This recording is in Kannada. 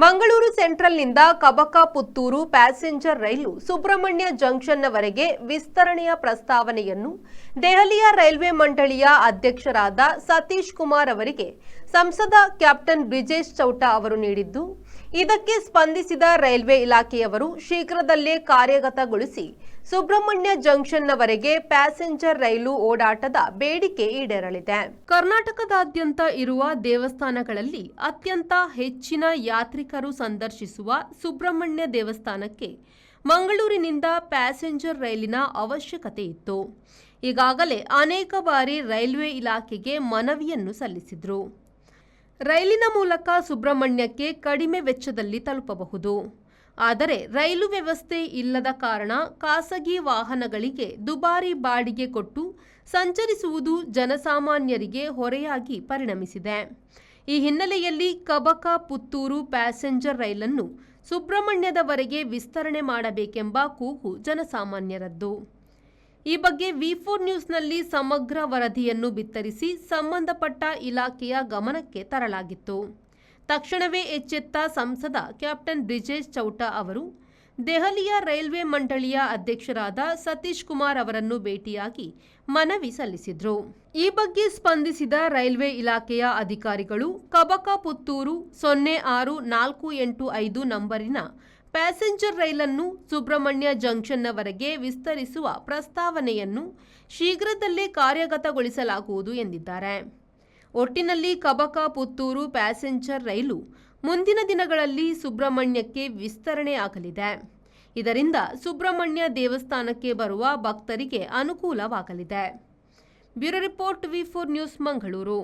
ಮಂಗಳೂರು ಸೆಂಟ್ರಲ್ನಿಂದ ಕಬಕ ಪುತ್ತೂರು ಪ್ಯಾಸೆಂಜರ್ ರೈಲು ಸುಬ್ರಹ್ಮಣ್ಯ ಜಂಕ್ಷನ್ನವರೆಗೆ ವಿಸ್ತರಣೆಯ ಪ್ರಸ್ತಾವನೆಯನ್ನು ದೆಹಲಿಯ ರೈಲ್ವೆ ಮಂಡಳಿಯ ಅಧ್ಯಕ್ಷರಾದ ಸತೀಶ್ ಕುಮಾರ್ ಅವರಿಗೆ ಸಂಸದ ಕ್ಯಾಪ್ಟನ್ ಬ್ರಿಜೇಶ್ ಚೌಟಾ ಅವರು ನೀಡಿದ್ದು, ಇದಕ್ಕೆ ಸ್ಪಂದಿಸಿದ ರೈಲ್ವೆ ಇಲಾಖೆಯವರು ಶೀಘ್ರದಲ್ಲೇ ಕಾರ್ಯಗತಗೊಳಿಸಿ ಸುಬ್ರಹ್ಮಣ್ಯ ಜಂಕ್ಷನ್ನವರೆಗೆ ಪ್ಯಾಸೆಂಜರ್ ರೈಲು ಓಡಾಟದ ಬೇಡಿಕೆ ಈಡೇರಲಿದೆ. ಕರ್ನಾಟಕದಾದ್ಯಂತ ಇರುವ ದೇವಸ್ಥಾನಗಳಲ್ಲಿ ಅತ್ಯಂತ ಹೆಚ್ಚಿನ ಯಾತ್ರಿಕರು ಸಂದರ್ಶಿಸುವ ಸುಬ್ರಹ್ಮಣ್ಯ ದೇವಸ್ಥಾನಕ್ಕೆ ಮಂಗಳೂರಿನಿಂದ ಪ್ಯಾಸೆಂಜರ್ ರೈಲಿನ ಅವಶ್ಯಕತೆ ಇತ್ತು. ಈಗಾಗಲೇ ಅನೇಕ ಬಾರಿ ರೈಲ್ವೆ ಇಲಾಖೆಗೆ ಮನವಿಯನ್ನು ಸಲ್ಲಿಸಿದ್ರು. ರೈಲಿನ ಮೂಲಕ ಸುಬ್ರಹ್ಮಣ್ಯಕ್ಕೆ ಕಡಿಮೆ ವೆಚ್ಚದಲ್ಲಿ ತಲುಪಬಹುದು. ಆದರೆ ರೈಲು ವ್ಯವಸ್ಥೆ ಇಲ್ಲದ ಕಾರಣ ಖಾಸಗಿ ವಾಹನಗಳಿಗೆ ದುಬಾರಿ ಬಾಡಿಗೆ ಕೊಟ್ಟು ಸಂಚರಿಸುವುದು ಜನಸಾಮಾನ್ಯರಿಗೆ ಹೊರೆಯಾಗಿ ಪರಿಣಮಿಸಿದೆ. ಈ ಹಿನ್ನೆಲೆಯಲ್ಲಿ ಕಬಕ ಪುತ್ತೂರು ಪ್ಯಾಸೆಂಜರ್ ರೈಲನ್ನು ಸುಬ್ರಹ್ಮಣ್ಯದವರೆಗೆ ವಿಸ್ತರಣೆ ಮಾಡಬೇಕೆಂಬ ಕೂಗು ಜನಸಾಮಾನ್ಯರದ್ದು. ಈ ಬಗ್ಗೆ ವಿ4 ನ್ಯೂಸ್ನಲ್ಲಿ ಸಮಗ್ರ ವರದಿಯನ್ನು ಬಿತ್ತರಿಸಿ ಸಂಬಂಧಪಟ್ಟ ಇಲಾಖೆಯ ಗಮನಕ್ಕೆ ತರಲಾಗಿತ್ತು. ತಕ್ಷಣವೇ ಎಚ್ಚೆತ್ತ ಸಂಸದ ಕ್ಯಾಪ್ಟನ್ ಬ್ರಿಜೇಶ್ ಚೌಟಾ ಅವರು ದೆಹಲಿಯ ರೈಲ್ವೆ ಮಂಡಳಿಯ ಅಧ್ಯಕ್ಷರಾದ ಸತೀಶ್ ಕುಮಾರ್ ಅವರನ್ನು ಭೇಟಿಯಾಗಿ ಮನವಿ ಸಲ್ಲಿಸಿದ್ರು. ಈ ಬಗ್ಗೆ ಸ್ಪಂದಿಸಿದ ರೈಲ್ವೆ ಇಲಾಖೆಯ ಅಧಿಕಾರಿಗಳು ಕಬಕ ಪುತ್ತೂರು 06485 ನಂಬರಿನ ಪ್ಯಾಸೆಂಜರ್ ರೈಲನ್ನು ಸುಬ್ರಹ್ಮಣ್ಯ ಜಂಕ್ಷನ್ನವರೆಗೆ ವಿಸ್ತರಿಸುವ ಪ್ರಸ್ತಾವನೆಯನ್ನು ಶೀಘ್ರದಲ್ಲೇ ಕಾರ್ಯಗತಗೊಳಿಸಲಾಗುವುದು ಎಂದಿದ್ದಾರೆ. ಒಟ್ಟಿನಲ್ಲಿ ಕಬಕ ಪುತ್ತೂರು ಪ್ಯಾಸೆಂಜರ್ ರೈಲು ಮುಂದಿನ ದಿನಗಳಲ್ಲಿ ಸುಬ್ರಹ್ಮಣ್ಯಕ್ಕೆ ವಿಸ್ತರಣೆಯಾಗಲಿದೆ. ಇದರಿಂದ ಸುಬ್ರಹ್ಮಣ್ಯ ದೇವಸ್ಥಾನಕ್ಕೆ ಬರುವ ಭಕ್ತರಿಗೆ ಅನುಕೂಲವಾಗಲಿದೆ. ಬ್ಯೂರೋ ರಿಪೋರ್ಟ್ ವಿ4 ನ್ಯೂಸ್ ಮಂಗಳೂರು.